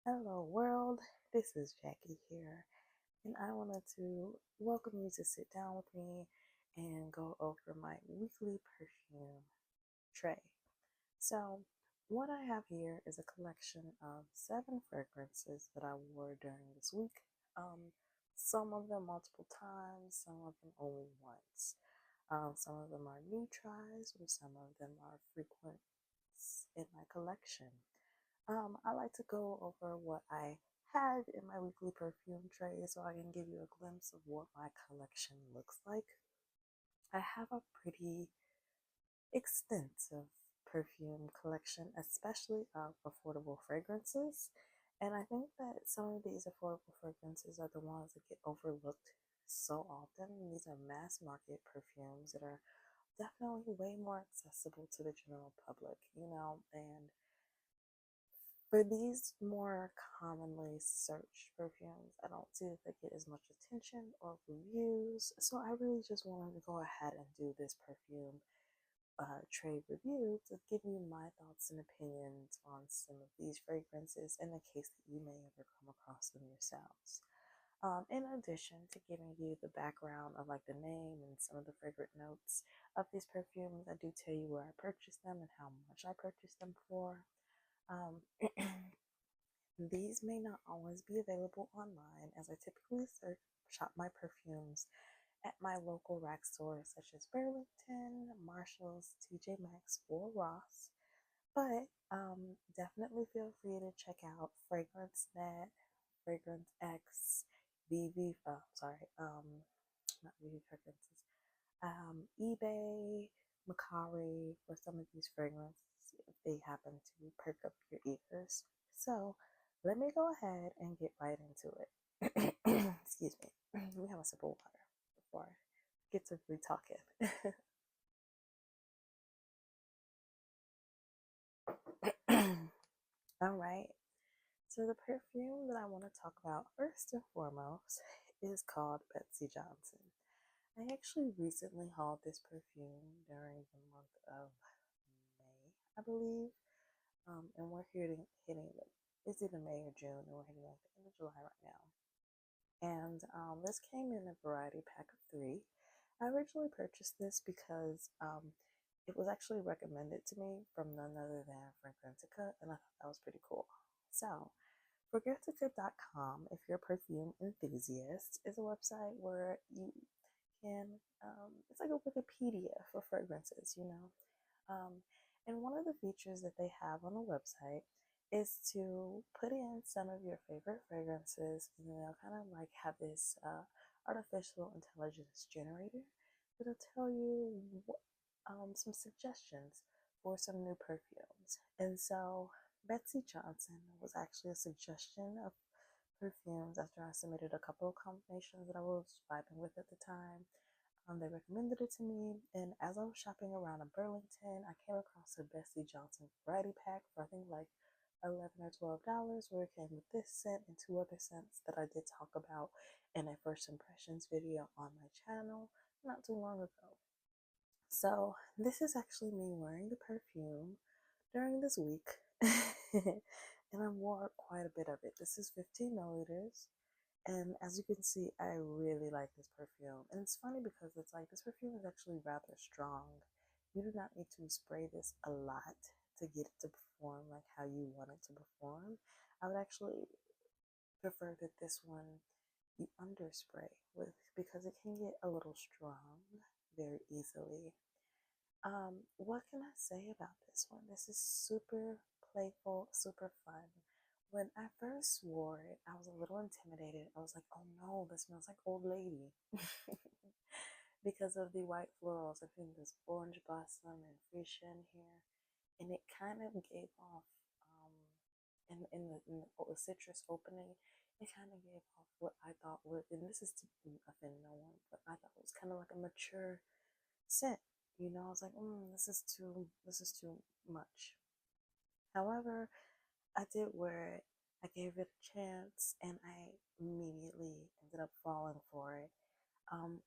Hello, world. This is Jackie here, and I wanted to welcome you to sit down with me and go over my weekly perfume tray. So, what I have here is a collection of 7 fragrances that I wore during this week. Some of them multiple times, some of them only once. Some of them are new tries, or some of them are frequents in my collection. I like to go over what I had in my weekly perfume tray so I can give you a glimpse of what my collection looks like. I have a pretty extensive perfume collection, especially of affordable fragrances. And I think that some of these affordable fragrances are the ones that get overlooked so often. These are mass market perfumes that are definitely way more accessible to the general public, and for these more commonly searched perfumes, I don't see that they get as much attention or reviews. So I really just wanted to go ahead and do this perfume trade review to give you my thoughts and opinions on some of these fragrances in the case that you may ever come across them yourselves. In addition to giving you the background of like the name and some of the fragrant notes of these perfumes, I do tell you where I purchased them and how much I purchased them for. Um, These may not always be available online, as I typically shop my perfumes at my local rack stores such as Burlington, Marshall's, TJ Maxx, or Ross. But definitely feel free to check out FragranceNet, Fragrance X, not VV Fragrances, eBay, Macari for some of these fragrances if they happen to perk up your ears. So let me go ahead and get right into it. Excuse me. Let me have a sip of water before I get to really talking. All right. So the perfume that I want to talk about first and foremost is called Betsy Johnson. I actually recently hauled this perfume during the month of May, I believe. And we're hitting it's either May or June, and we're hitting like the end of July right now. And this came in a variety pack of 3. I originally purchased this because it was actually recommended to me from none other than Lempicka, and I thought that was pretty cool. So, Fragrantica.com, if you're a perfume enthusiast, is a website where you can, it's like a Wikipedia for fragrances. Um, and one of the features that they have on the website is to put in some of your favorite fragrances, and they'll kind of like have this artificial intelligence generator that'll tell you some suggestions for some new perfumes. And so Betsy Johnson was actually a suggestion of perfumes after I submitted a couple of combinations that I was vibing with at the time. They recommended it to me, and as I was shopping around in Burlington, I came across a Betsy Johnson variety pack for I think like $11 or $12, where it came with this scent and 2 other scents that I did talk about in a first impressions video on my channel not too long ago. So this is actually me wearing the perfume during this week, and I wore quite a bit of it. This is 15 milliliters. And as you can see, I really like this perfume. And it's funny because it's like this perfume is actually rather strong. You do not need to spray this a lot to get it to perform like how you want it to perform. I would actually prefer that this one you underspray with because it can get a little strong very easily. What can I say about this one? This is super playful, super fun. When I first wore it, I was a little intimidated. I was like, oh no, this smells like old lady. Because of the white florals. I think there's orange blossom and freesia in here. And it kind of gave off, in the citrus opening, it kind of gave off what I thought would, and this is typically a no one, but I thought it was kind of like a mature scent. I was like, this is too much. However, I did wear it. I gave it a chance, and I immediately ended up falling for it.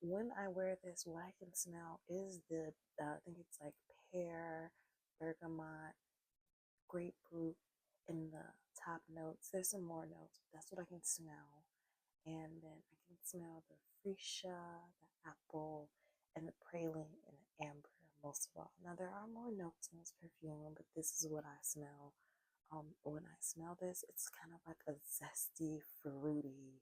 When I wear this, what I can smell is I think it's like pear, bergamot, grapefruit in the top notes. There's some more notes, but that's what I can smell. And then I can smell the freesia, the apple, and the praline and the amber most of all. Now there are more notes in this perfume, but this is what I smell. When I smell this, it's kind of like a zesty, fruity,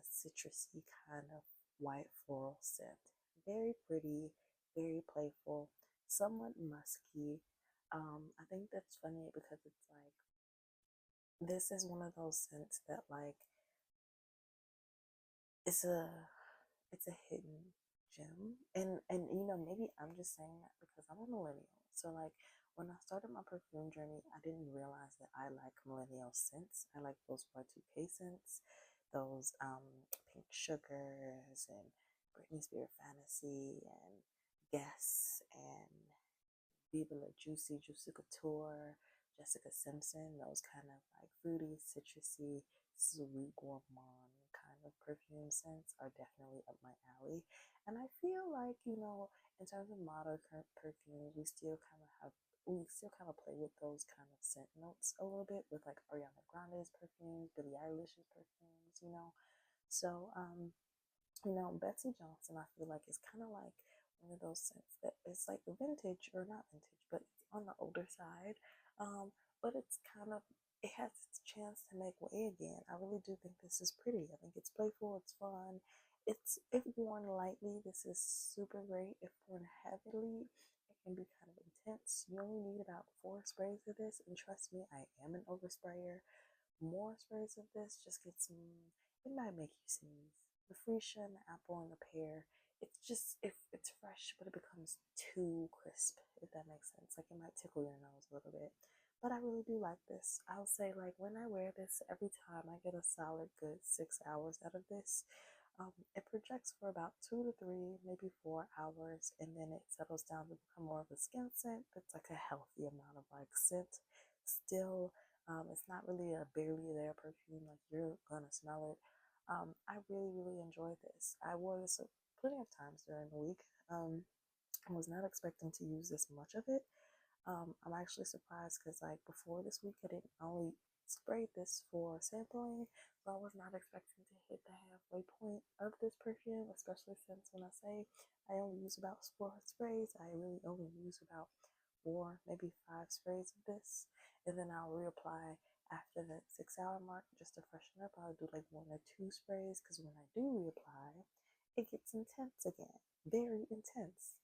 citrusy kind of white floral scent. Very pretty, very playful, somewhat musky. I think that's funny because it's like this is one of those scents that like it's a it's a hidden gem. And you know, maybe I'm just saying that because I'm a millennial. So like when I started my perfume journey, I didn't realize that I like millennial scents. I like those Y2K scents, those pink sugars and Britney Spears Fantasy and Guess and Viva La Juicy, Juicy Couture, Jessica Simpson, those kind of like fruity, citrusy, sweet, gourmand kind of perfume scents are definitely up my alley. And I feel like, you know, in terms of modern perfumes, we still kind of play with those kind of scent notes a little bit with like Ariana Grande's perfumes, Billie Eilish's perfumes, you know. So, you know, Betsy Johnson, I feel like is kind of like one of those scents that it's like vintage or not vintage, but it's on the older side. But it's kind of it has its chance to make way again. I really do think this is pretty. I think it's playful, it's fun. It's if worn lightly, this is super great. If worn heavily, it can be kind of intense. You only need about 4 sprays of this, and trust me, I am an oversprayer. More sprays of this just get some, it might make you sneeze. The freesia and the apple and the pear, it's just, if it's fresh, but it becomes too crisp, if that makes sense. Like it might tickle your nose a little bit. But I really do like this. I'll say, like, when I wear this, every time I get a solid good 6 hours out of this. It projects for about 2 to 3, maybe 4 hours, and then it settles down to become more of a skin scent. It's like a healthy amount of like scent. Still, it's not really a barely there perfume, like you're gonna smell it. I really, really enjoy this. I wore this plenty of times during the week. I was not expecting to use this much of it. I'm actually surprised because like before this week, I didn't only sprayed this for sampling, so I was not expecting to hit the halfway point of this perfume, especially since when I say I only use about 4 sprays, I really only use about 4, maybe 5 sprays of this, and then I'll reapply after the 6 hour mark just to freshen up. I'll do like 1 or 2 sprays because when I do reapply, it gets intense again, very intense.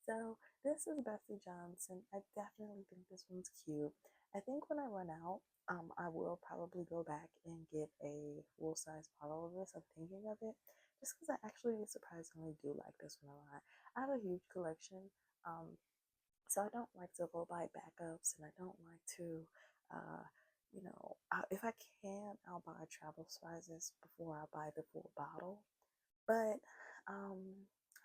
So this is Betsy Johnson. I definitely think this one's cute. I think when I run out, I will probably go back and get a full size bottle of this. I'm thinking of it just because I actually surprisingly do like this one a lot. I have a huge collection, so I don't like to go buy backups, and I don't like to, if I can, I'll buy travel sizes before I buy the full bottle. But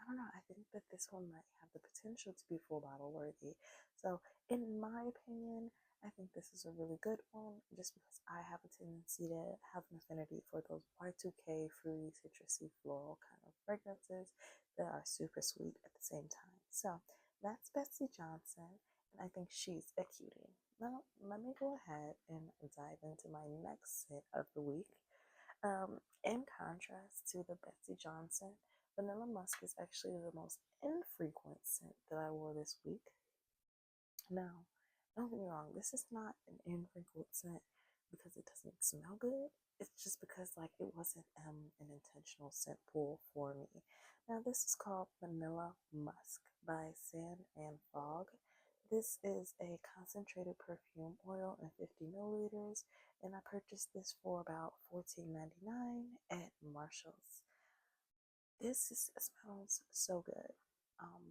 I don't know. I think that this one might have the potential to be full bottle worthy. So, in my opinion, I think this is a really good one just because I have a tendency to have an affinity for those Y2K fruity, citrusy, floral kind of fragrances that are super sweet at the same time. So, that's Betsy Johnson, and I think she's a cutie. Now, let me go ahead and dive into my next scent of the week. In contrast to the Betsy Johnson, Vanilla Musk is actually the most infrequent scent that I wore this week. Now, don't get me wrong, this is not an infrequent scent because it doesn't smell good. It's just because like it wasn't an intentional scent pull for me. Now this is called Vanilla Musk by Sand and Fog. This is a concentrated perfume oil in 50 milliliters, and I purchased this for about $14.99 at Marshall's. Smells so good. Um,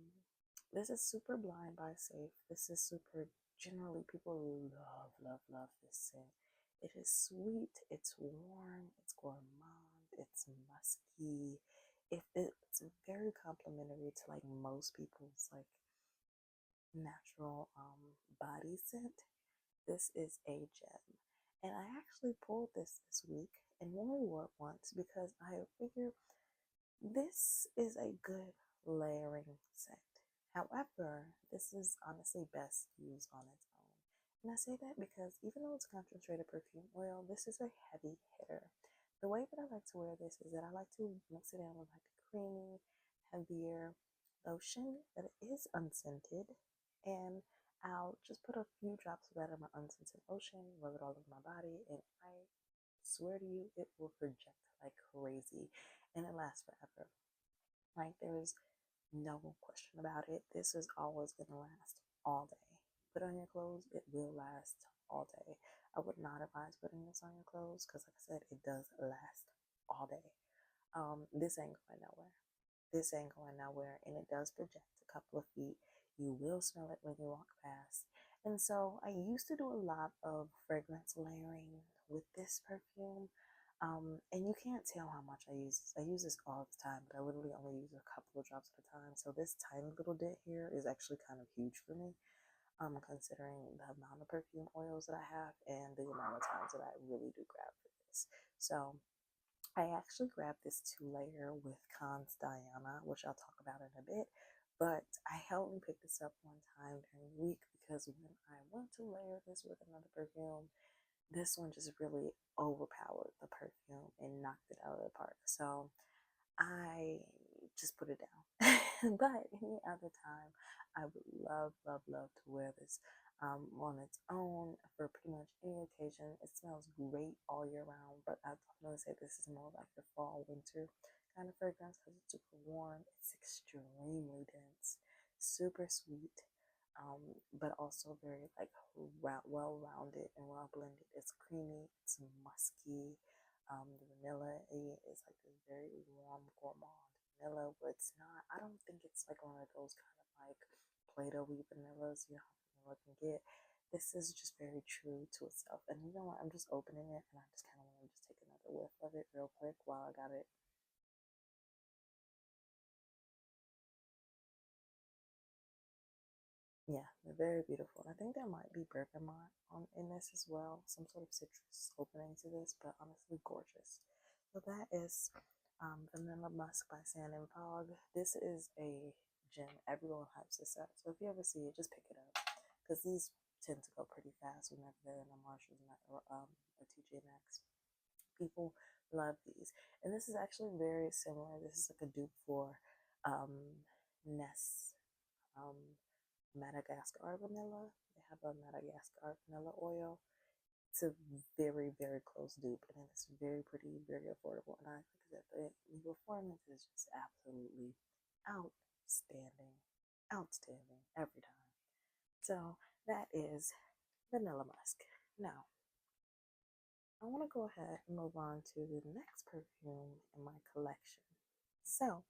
this is super blind by safe. This is super generally people love, love, love this scent. It is sweet, it's warm, it's gourmand, it's musky. It's very complimentary to like most people's like natural body scent. This is a gem. And I actually pulled this week and only wore it once because I figured this is a good layering scent. However, this is honestly best used on its own. And I say that because even though it's concentrated perfume oil, this is a heavy hitter. The way that I like to wear this is that I like to mix it in with like a creamy, heavier lotion that is unscented. And I'll just put a few drops of that in my unscented lotion, rub it all over my body, and I swear to you, it will project like crazy and it lasts forever. Like, there is no question about it. This is always going to last all day. Put on your clothes, it will last all day. I would not advise putting this on your clothes because, like I said, it does last all day. This ain't going nowhere. This ain't going nowhere, and it does project a couple of feet. You will smell it when you walk past. And so I used to do a lot of fragrance layering with this perfume. And you can't tell how much I use this. I use this all the time, but I literally only use a couple of drops at a time. So this tiny little dent here is actually kind of huge for me, considering the amount of perfume oils that I have and the amount of times that I really do grab for this. So I actually grabbed this 2 layer with Kanz Diana, which I'll talk about in a bit. But I only picked this up one time during the week because when I went to layer this with another perfume, this one just really overpowered the perfume and knocked it out of the park. So I just put it down. But any other time, I would love, love, love to wear this on its own for pretty much any occasion. It smells great all year round, but I'm going to say this is more like the fall, winter kind of fragrance because it's super warm. It's extremely dense, super sweet, but also very like well rounded and well blended. It's creamy, it's musky. The vanilla is like this very warm gourmand vanilla, but it's not. I don't think it's like one of those kind of like Play-Doh-y vanillas, you know how vanilla can get. This is just very true to itself. And you know what? I'm just opening it, and I just kind of want to just take another whiff of it real quick while I got it. Yeah, they're very beautiful. I think there might be bergamot in this as well, some sort of citrus opening to this, but honestly, gorgeous. So that is Vanilla Musk by Sand and Fog. This is a gem. Everyone hypes this up. So if you ever see it, just pick it up because these tend to go pretty fast whenever they're in a Marshalls or a TJ Maxx. People love these, and this is actually very similar. This is like a dupe for Ness. Um, Madagascar vanilla. They have a Madagascar vanilla oil. It's a very, very close dupe, and it's very pretty, very affordable. And I think that the performance is just absolutely outstanding, outstanding every time. So that is Vanilla Musk. Now, I want to go ahead and move on to the next perfume in my collection. So,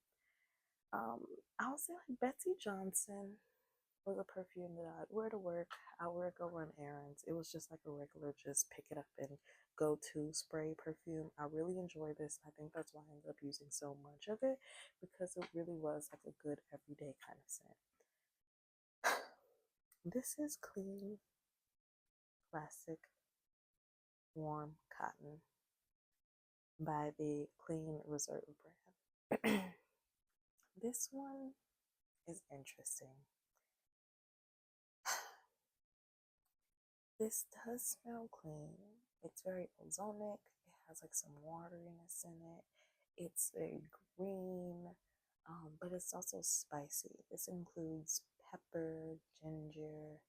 um, I would say like Betsy Johnson was a perfume that I'd wear to work. I wear it go run errands. It was just like a regular, just pick it up and go to spray perfume. I really enjoy this. I think that's why I ended up using so much of it because it really was like a good everyday kind of scent. This is Clean Classic Warm Cotton by the Clean Reserve brand. This one is interesting. This does smell clean. It's very ozonic. It has like some wateriness in it. It's very green, but it's also spicy. This includes pepper, ginger,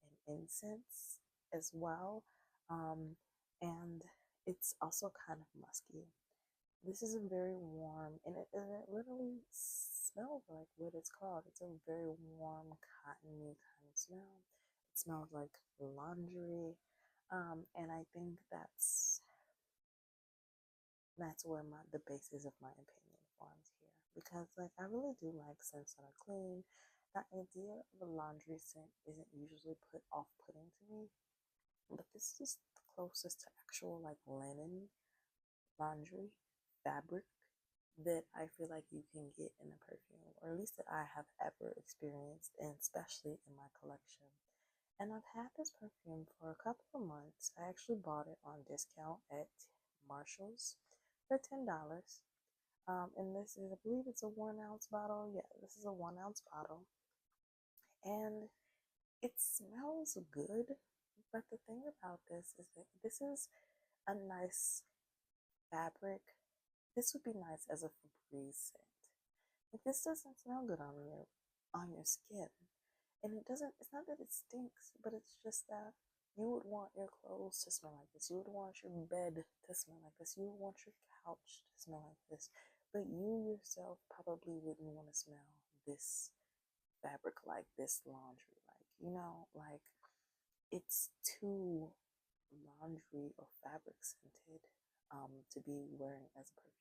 and incense as well. Um, and it's also kind of musky. This is a very warm, and it literally smells like what it's called. It's a very warm, cottony kind of smell. It smells like laundry, and I think that's where the basis of my opinion forms here because like I really do like scents that are clean. The idea of a laundry scent isn't usually put off-putting to me, but this is the closest to actual like linen laundry fabric that I feel like you can get in a perfume, or at least that I have ever experienced, and especially in my collection. And I've had this perfume for a couple of months. I actually bought it on discount at Marshall's for $10. And this is, I believe it's a 1 ounce bottle. Yeah, this is a 1 ounce bottle. And it smells good, But the thing about this is that this is a nice fabric. This would be nice as a Febreze scent. But this doesn't smell good on your skin. And it doesn't, it's not that it stinks, but it's just that you would want your clothes to smell like this. You would want your bed to smell like this. You would want your couch to smell like this. But you yourself probably wouldn't want to smell this fabric like, this laundry like, like it's too laundry or fabric scented to be wearing as a perfume.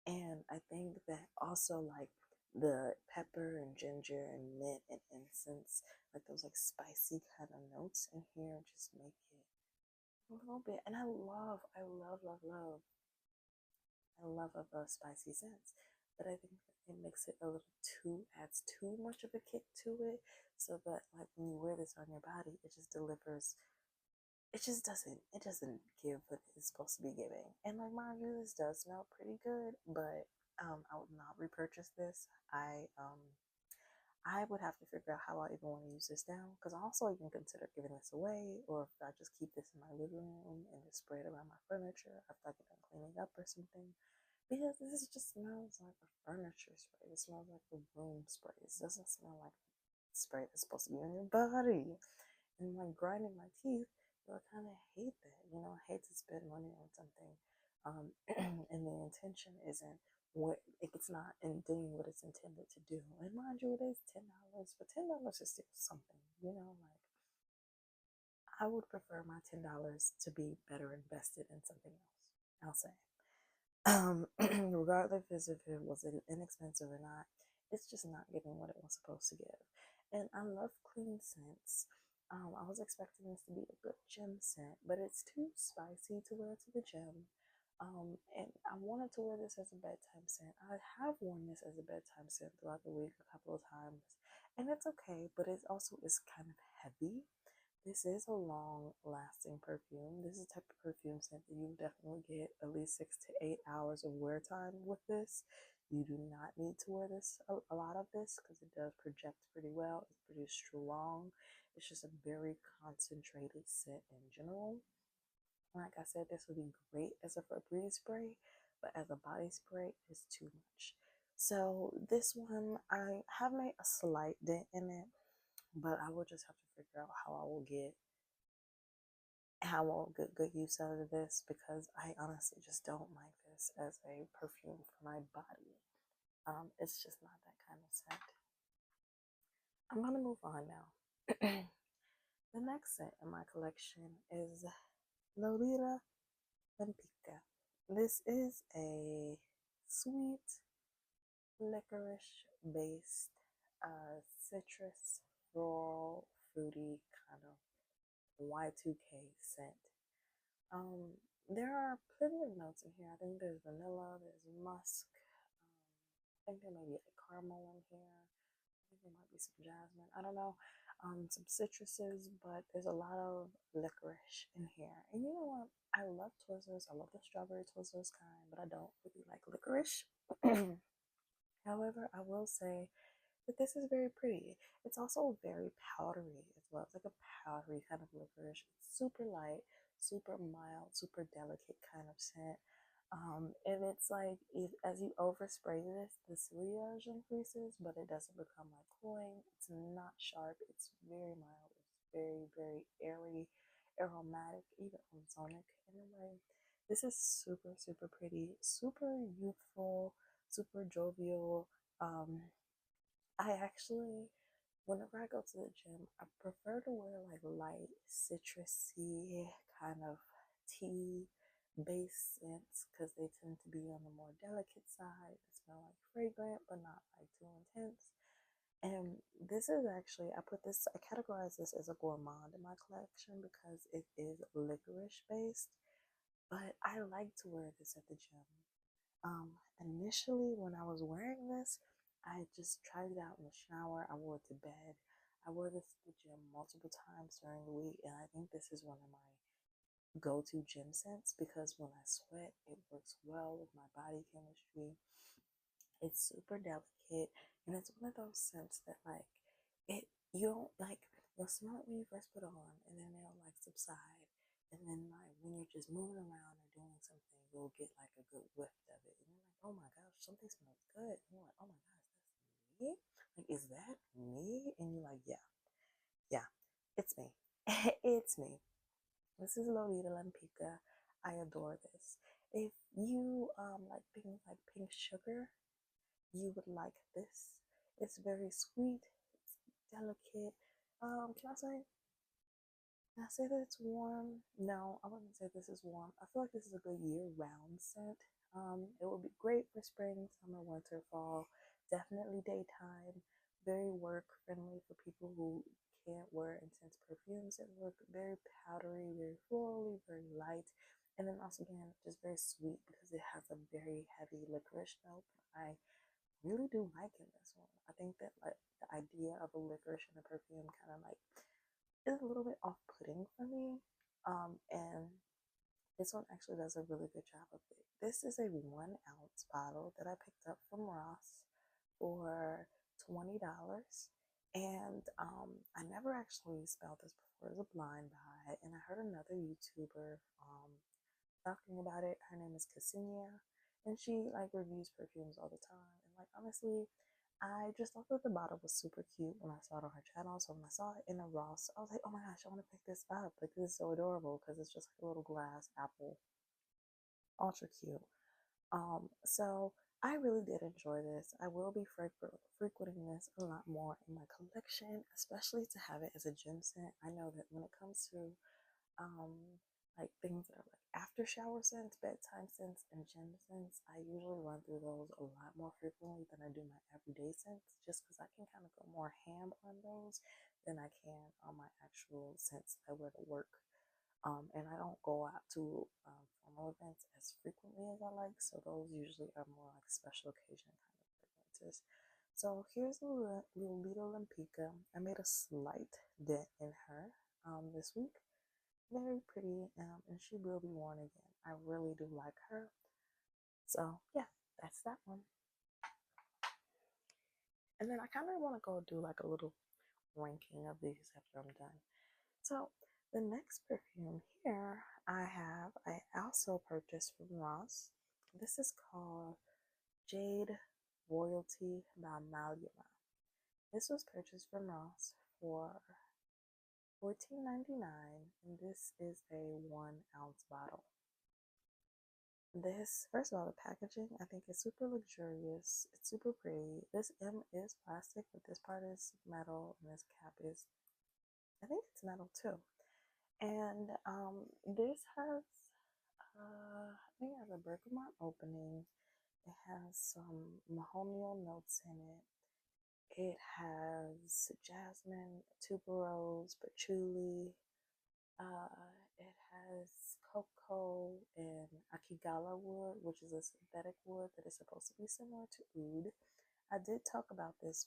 And I think that also like the pepper and ginger and mint and incense, like those like spicy kind of notes in here just make it a little bit. And I love spicy scents, but I think that it makes it a little too, adds too much of a kick to it, so that like when you wear this on your body, it just delivers. It doesn't give what it's supposed to be giving. And like mind you, this does smell pretty good, but I would not repurchase this. I would have to figure out how I even want to use this now, because I also even consider giving this away, or if I just keep this in my living room and just spray it around my furniture after I get done cleaning up or something. Because this just smells like a furniture spray. It smells like a room spray. It doesn't smell like spray that's supposed to be on your body. And like grinding my teeth, I kind of hate that. I hate to spend money on something, and the intention isn't what it's not in doing what it's intended to do. And mind you, it is $10, but $10 is still something. Like I would prefer my $10 to be better invested in something else. I'll say. Regardless if it was inexpensive or not, it's just not giving what it was supposed to give. And I love clean scents. I was expecting this to be a good gym scent, but it's too spicy to wear to the gym. And I wanted to wear this as a bedtime scent. I have worn this as a bedtime scent throughout the week a couple of times, and it's okay, but it also is kind of heavy. This is a long lasting perfume. This is the type of perfume scent that you definitely get at least 6 to 8 hours of wear time with this. You do not need to wear this, a lot of this, because it does project pretty well. It's pretty strong. It's just a very concentrated scent in general. Like I said, this would be great as a Febreze spray, but as a body spray, it's too much. So this one, I have made a slight dent in it, but I will just have to figure out how I'll get good use out of this, because I honestly just don't like this as a perfume for my body. It's just not that kind of scent. I'm gonna move on now. The next scent in my collection is Lolita Lempicka. This is a sweet licorice based citrus floral fruity kind of Y2K scent. There are plenty of notes in here. I think there's vanilla, there's musk. I think there may be a caramel in here. I think there might be some jasmine. I don't know. Some citruses, but there's a lot of licorice in here. And you know what? I love Twizzlers. I love the strawberry Twizzlers kind, but I don't really like licorice. However, I will say that this is very pretty. It's also very powdery as well. It's like a powdery kind of licorice. It's super light, super mild, super delicate kind of scent. And it's like as you overspray this, the ciliage increases, but it doesn't become like cloying. It's not sharp. It's very mild. It's very, very airy, aromatic, even ozonic in a way. This is super, super pretty, super youthful, super jovial. I actually, whenever I go to the gym, I prefer to wear like light, citrusy kind of tea based scents, because they tend to be on the more delicate side. They smell like fragrant, but not like too intense. And this is actually, I categorize this as a gourmand in my collection because it is licorice based, but I like to wear this at the gym. Initially, when I was wearing this, I just tried it out in the shower. I wore it to bed. I wore this to the gym multiple times during the week, and I think this is one of my go-to gym scents, because when I sweat, it works well with my body chemistry. It's super delicate, and it's one of those scents that like it you don't like you'll smell it when you first put it on, and then it'll like subside. And then like when you're just moving around or doing something, you'll get like a good whiff of it. And you're like, oh my gosh, something smells good. And you're like, oh my gosh, that's me? Like, is that me? And you're like, yeah, yeah, it's me. It's me. This is Lolita Lempicka. I adore this. If you like things like pink sugar, you would like this. It's very sweet, it's delicate. Can I say that it's warm? No, I wouldn't say this is warm. I feel like this is a good year-round scent. It would be great for spring, summer, winter, fall. Definitely daytime. Very work-friendly for people who can't wear intense perfumes at work. Very powdery, very florally, very light. And then also, again, just very sweet because it has a very heavy licorice note. I really do like in this one. I think that like the idea of a licorice in a perfume kind of like is a little bit off-putting for me. And this one actually does a really good job of it. This is a 1 ounce bottle that I picked up from Ross for $20. And I never actually smelled this before. It was a blind buy, and I heard another YouTuber talking about it. Her name is Ksenia, and she like reviews perfumes all the time. And like honestly, I just thought that the bottle was super cute when I saw it on her channel. So when I saw it in a Ross, I was like, oh my gosh, I want to pick this up. Like this is so adorable because it's just like a little glass apple, ultra cute. So I really did enjoy this. I will be frequenting this a lot more in my collection, especially to have it as a gym scent. I know that when it comes to um like things that are like after shower scents, bedtime scents, and gym scents, I usually run through those a lot more frequently than I do my everyday scents, just because I can kind of go more ham on those than I can on my actual scents I wear to work. And I don't go out to formal events as frequently as I like, so those usually are more like special occasion kind of fragrances. So here's the Lolita Lempicka. I made a slight dent in her this week. Very pretty, and she will be worn again. I really do like her. So yeah, that's that one. And then I kind of want to go do like a little ranking of these after I'm done. So the next perfume here I also purchased from Ross. This is called Jade Royalty by Maluma. This was purchased from Ross for $14.99, and this is a 1 ounce bottle. This, first of all, the packaging I think is super luxurious. It's super pretty. This M is plastic, but this part is metal, and this cap is, I think it's metal too. And this has, I think it has a bergamot opening. It has some mahogany notes in it. It has jasmine, tuberose, patchouli. It has cocoa and akigala wood, which is a synthetic wood that is supposed to be similar to oud. I did talk about this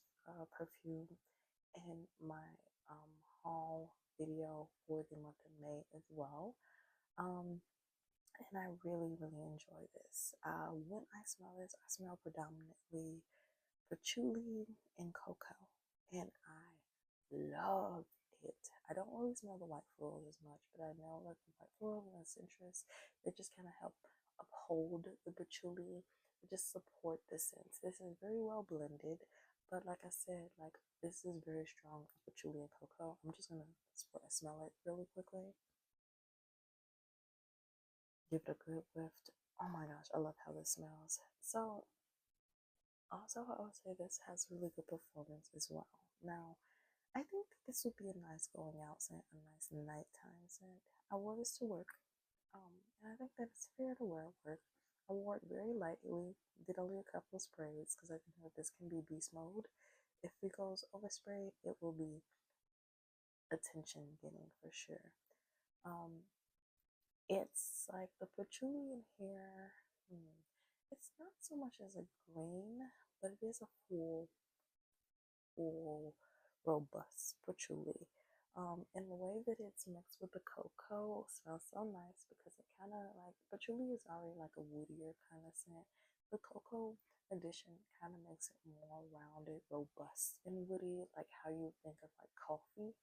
perfume in my haul video for the month of May as well. Um, and I really, really enjoy this. When I smell this, I smell predominantly patchouli and cocoa, and I love it. I don't really smell the white florals as much, but I know like the white floral and the citrus, they just kind of help uphold the patchouli, just support the scents. This is very well blended, but like I said, like this is very strong for patchouli and cocoa. I'm just gonna smell it really quickly. Give it a good whiff. Oh my gosh, I love how this smells. So also, I would say this has really good performance as well. Now, I think this would be a nice going out scent, a nice nighttime scent. I wore this to work, and I think that it's fair to wear at work. I wore it very lightly, did only a couple of sprays because I think that this can be beast mode. If it goes overspray, it will be attention getting for sure. Um, it's like the patchouli in here. It's not so much as a green, but it is a full, robust patchouli. And the way that it's mixed with the cocoa smells so nice because it kind of like patchouli is already like a woodier kind of scent. The cocoa addition kind of makes it more rounded, robust, and woody, like how you think of like coffee.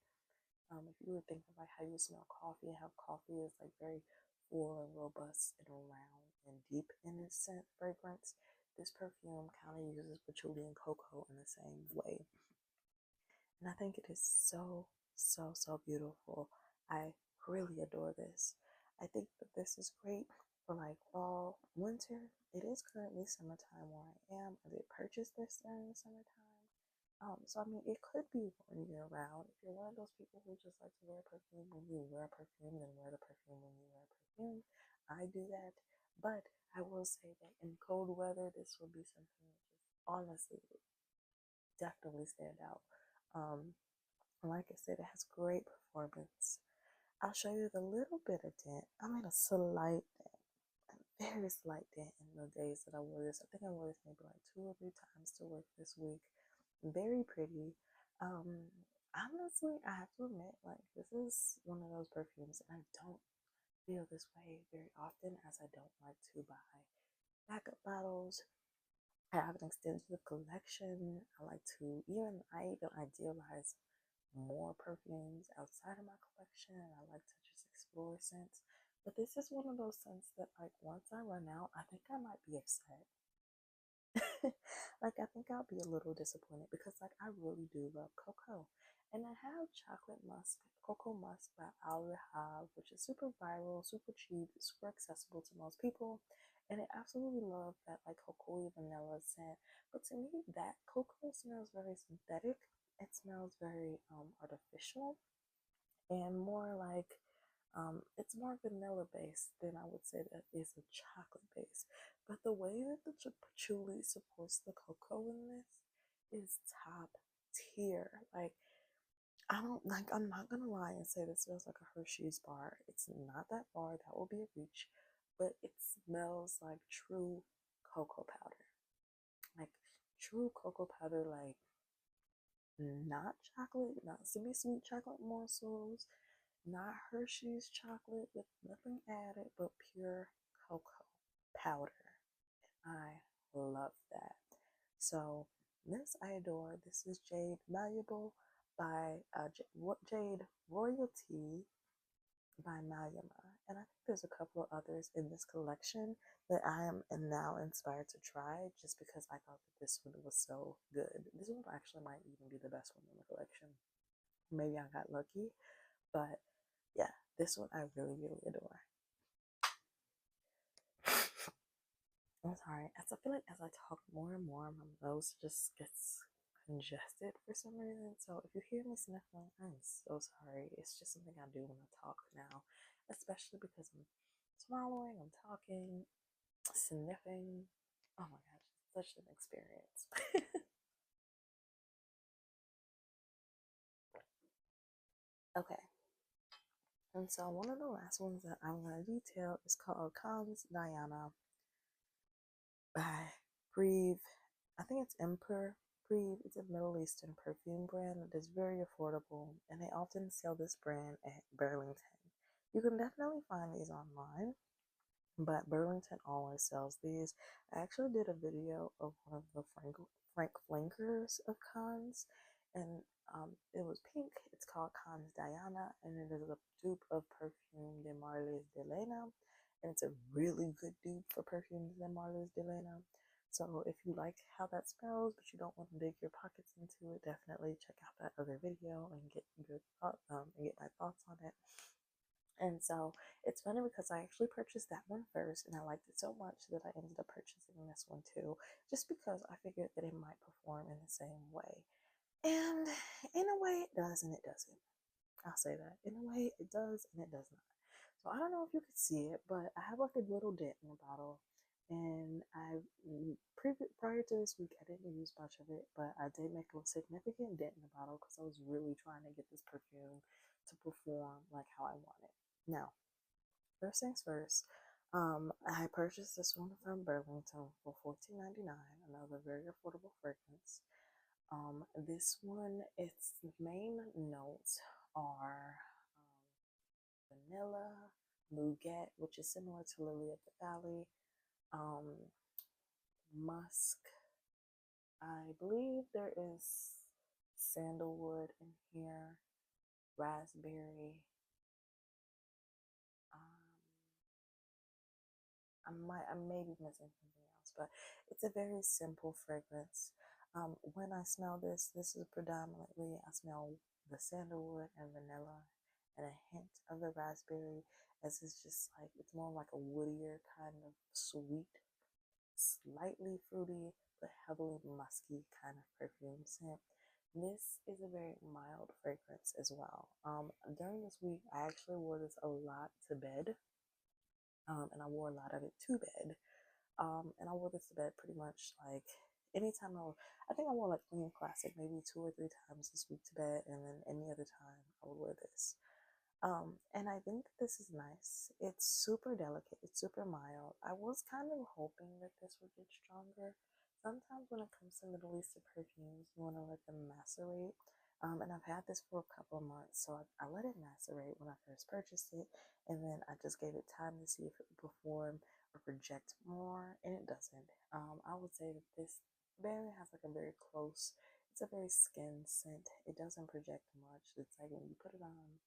If you were thinking about how you smell coffee and how coffee is like very full and robust and round and deep in its scent fragrance, this perfume kind of uses patchouli and cocoa in the same way. And I think it is so, so, so beautiful. I really adore this. I think that this is great for like fall, winter. It is currently summertime where I am. I did purchase this during the summertime. So I mean, it could be worn year round. If you're one of those people who just like to wear perfume when you wear perfume, then wear the perfume when you wear perfume. I do that, but I will say that in cold weather, this will be something that just honestly definitely stand out. Um, like I said, it has great performance. I'll show you the little bit of dent. I made a slight dent, a very slight dent in the days that I wore this. I think I wore this maybe like 2 or 3 times to work this week. Very pretty. Honestly, I have to admit, like, this is one of those perfumes, and I don't feel this way very often, as I don't like to buy backup bottles. I have an extensive collection. I even idealize more perfumes outside of my collection. I like to just explore scents. But this is one of those scents that, like, once I run out, I think I might be upset. Like, I think I'll be a little disappointed because, like, I really do love cocoa. And I have chocolate musk, cocoa musk by Al, which is super viral, super cheap, super accessible to most people. And I absolutely love that, like, cocoa vanilla scent. But to me, that cocoa smells very synthetic. It smells very artificial and more like it's more vanilla based than I would say that is a chocolate base. But the way that the patchouli supports the cocoa in this is top tier. Like I don't like. I'm not gonna lie and say this smells like a Hershey's bar. It's not that far. That will be a reach, but it smells like true cocoa powder. Like true cocoa powder. Like not chocolate, not semi-sweet chocolate morsels, not Hershey's chocolate with nothing added, but pure cocoa powder. I love that. So this I adore. This is Jade Malleable by Jade Royalty by Maluma. And I think there's a couple of others in this collection that I am now inspired to try just because I thought that this one was so good. This one actually might even be the best one in the collection. Maybe I got lucky, but yeah, this one I really, really adore. I'm sorry. As I feel like as I talk more and more, my nose just gets congested for some reason. So if you hear me sniffling, I'm so sorry. It's just something I do when I talk now, especially because I'm swallowing, I'm talking, sniffing. Oh my gosh, such an experience. Okay, and so one of the last ones that I'm going to detail is called Kanz Diana by Prive. I think it's Emper. Prive. It's a Middle Eastern perfume brand that is very affordable, and they often sell this brand at Burlington. You can definitely find these online, but Burlington always sells these. I actually did a video of one of the Frank flankers of Kanz, and it was pink. It's called Kanz Diana, and it is a dupe of Perfume de Marlis de Lena, and it's a really good dupe for Perfume de Marlis de Lena. So if you like how that smells, but you don't want to dig your pockets into it, definitely check out that other video and get your and get my thoughts on it. And so it's funny because I actually purchased that one first and I liked it so much that I ended up purchasing this one too, just because I figured that it might perform in the same way. And in a way it does and it doesn't. I'll say that. In a way it does and it does not. So I don't know if you could see it, but I have like a little dent in the bottle. And prior to this week, I didn't use much of it, but I did make a significant dent in the bottle because I was really trying to get this perfume to perform like how I wanted. Now, first things first, I purchased this one from Burlington for $14.99, another very affordable fragrance. This one, its main notes are vanilla, nougat, which is similar to Lily of the Valley, um, musk. I believe there is sandalwood in here. raspberry. Um, I may be missing something else, but it's a very simple fragrance. When I smell this, this is predominantly, I smell the sandalwood and vanilla and a hint of the raspberry, as it's just like, it's more like a woodier kind of sweet, slightly fruity, but heavily musky kind of perfume scent. This is a very mild fragrance as well. During this week, I actually wore this a lot to bed, and I wore a lot of it to bed. And I wore this to bed pretty much like anytime I think I wore like Clean Classic maybe 2 or 3 times this week to bed, and then any other time I would wear this. And I think that this is nice. It's super delicate. It's super mild. I was kind of hoping that this would get stronger. Sometimes when it comes to Middle Eastern perfumes, you want to let them macerate. And I've had this for a couple of months, so I let it macerate when I first purchased it, and then I just gave it time to see if it would perform or project more, and it doesn't. I would say that this berry has like a very close, it's a very skin scent. It doesn't project much. It's like when you put it on,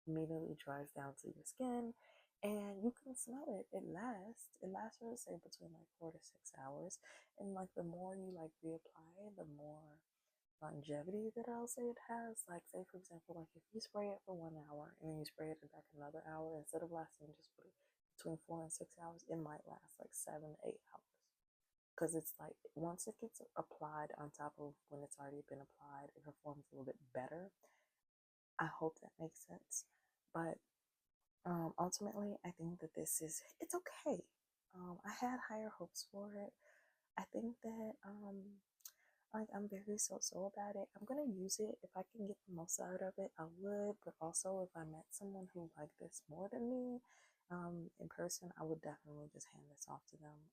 immediately dries down to your skin, and you can smell it. It lasts for say between like 4 to 6 hours, and like the more you like reapply, the more longevity that I'll say it has. Like, say for example, like if you spray it for 1 hour and then you spray it back another hour, instead of lasting just between 4 and 6 hours, it might last like 7 to 8 hours, because it's like once it gets applied on top of when it's already been applied, it performs a little bit better. I hope that makes sense. But ultimately, I think that it's okay. I had higher hopes for it. I think that like I'm very so about it. I'm gonna use it if I can get the most out of it. I would, but also if I met someone who liked this more than me, in person, I would definitely just hand this off to them.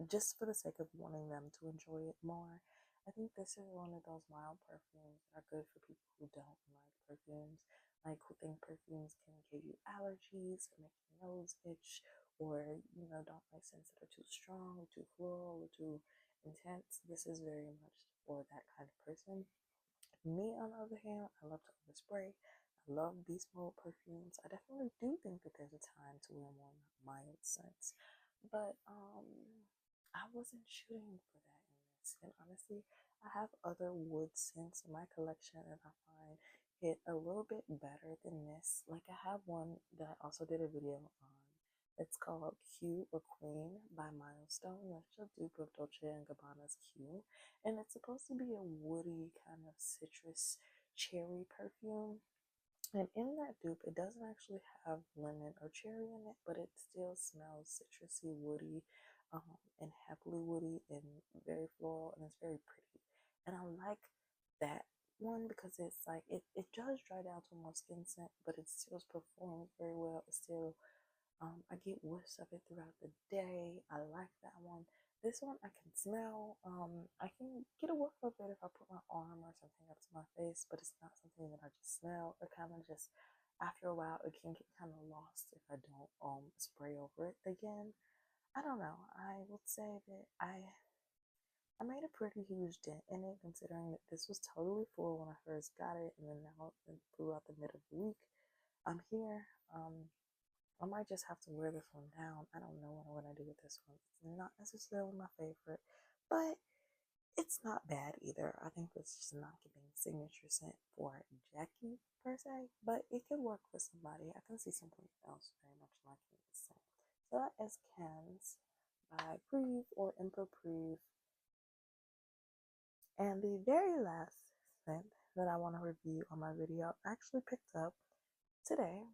Just for the sake of wanting them to enjoy it more. I think this is one of those mild perfumes that are good for people who don't like perfumes, like who think perfumes can give you allergies or make your nose itch, or don't like scents that are too strong or too floral or too intense. This is very much for that kind of person. Me, on the other hand, I love to overspray. I love beast mode perfumes. I definitely do think that there's a time to wear more mild scents, but I wasn't shooting for that in this. And honestly, I have other wood scents in my collection that I find hit a little bit better than this. Like, I have one that I also did a video on. It's called Q or Queen by Milestone. That's a dupe of Dolce and Gabbana's Q, and it's supposed to be a woody kind of citrus cherry perfume. And in that dupe, it doesn't actually have lemon or cherry in it, but it still smells citrusy, woody, and heavily woody and very floral, and it's very pretty. And I like that one because it's like it does dry down to a more skin scent, but it still performs very well. It still I get whiffs of it throughout the day. I like that one. This one I can smell. I can get a whiff of it if I put my arm or something up to my face, but it's not something that I just smell. Or kind of just after a while, it can get kind of lost if I don't spray over it again. I don't know. I would say that I made a pretty huge dent in it, considering that this was totally full when I first got it, and then now throughout the middle of the week, I'm here. I might just have to wear this one down. I don't know what I'm gonna do with this one. It's not necessarily my favorite, but it's not bad either. I think it's just not giving signature scent for Jackie per se, but it could work for somebody. I can see something else very much liking this scent. So that is Kanz by Prive or Emper Prive. And the very last scent that I want to review on my video, I actually picked up today.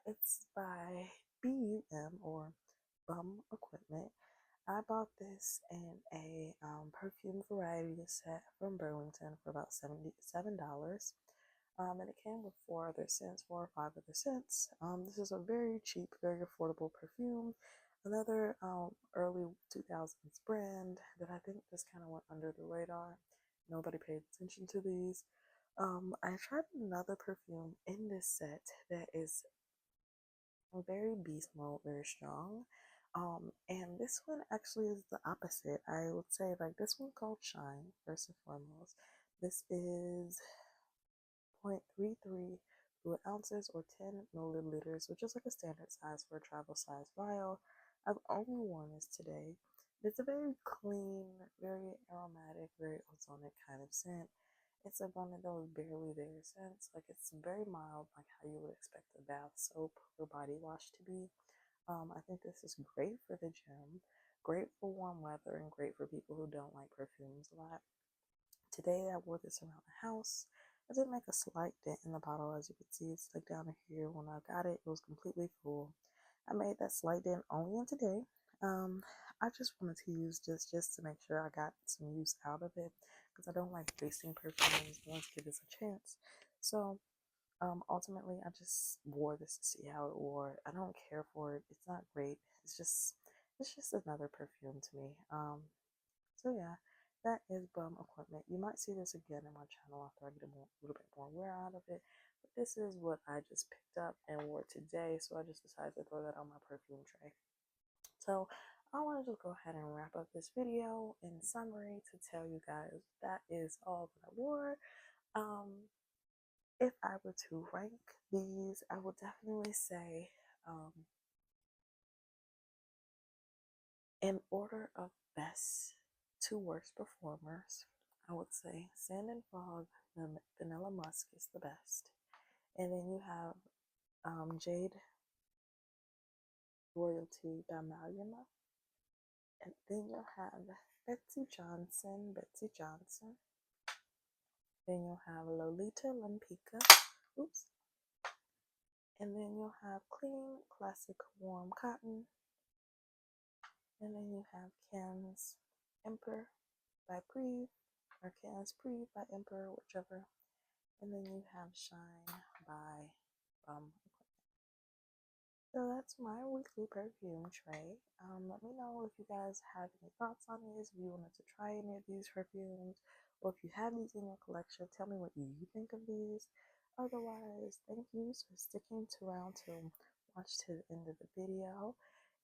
It's by BUM or Bum Equipment. I bought this in a perfume variety set from Burlington for about $77. And it came with 4 or 5 other scents. This is a very cheap, very affordable perfume. Another early 2000s brand that I think just kind of went under the radar. Nobody paid attention to these. I tried another perfume in this set that is very beast mode, very strong. And this one actually is the opposite. I would say like this one called Shine, first and foremost. This is 0.33 fluid ounces or 10 milliliters, which is like a standard size for a travel size vial. I've only worn this today. It's a very clean, very aromatic, very ozonic kind of scent. It's like one of those barely there scents. Like it's very mild, like how you would expect a bath soap or body wash to be. I think this is great for the gym, great for warm weather, and great for people who don't like perfumes a lot. Today I wore this around the house. I did make a slight dent in the bottle, as you can see. It's like down here. When I got it, it was completely full. I made that slight dent only in today. I just wanted to use this just to make sure I got some use out of it because I don't like wasting perfumes. I want to give this a chance. So ultimately, I just wore this to see how it wore. I don't care for it. It's not great. It's just another perfume to me. So yeah, that is bum equipment. You might see this again in my channel after I get a little bit more wear out of it. But this is what I just picked up and wore today. So I just decided to throw that on my perfume tray. So I want to just go ahead and wrap up this video in summary to tell you guys that is all that I wore. If I were to rank these, I would definitely say, in order of best to worst performers, I would say Sand and Fog, the Vanilla Musk is the best. And then you have Jade Royalty by Maluma. And then you'll have Betsy Johnson. Then you'll have Lolita Lempicka. Oops. And then you'll have Clean Classic Warm Cotton. And then you have Kanz Emper by Prive, or Kanz Prive by Emper, whichever. And then you have Shine by So that's my weekly perfume tray. Let me know if you guys have any thoughts on this, if you wanted to try any of these perfumes, or if you have these in your collection, tell me what you think of these. Otherwise, thank you for sticking around to watch to the end of the video.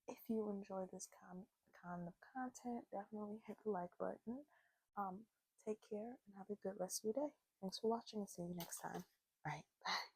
If you enjoy this kind of content, definitely hit the like button. Take care and have a good rest of your day. Thanks for watching and see you next time. All right, bye.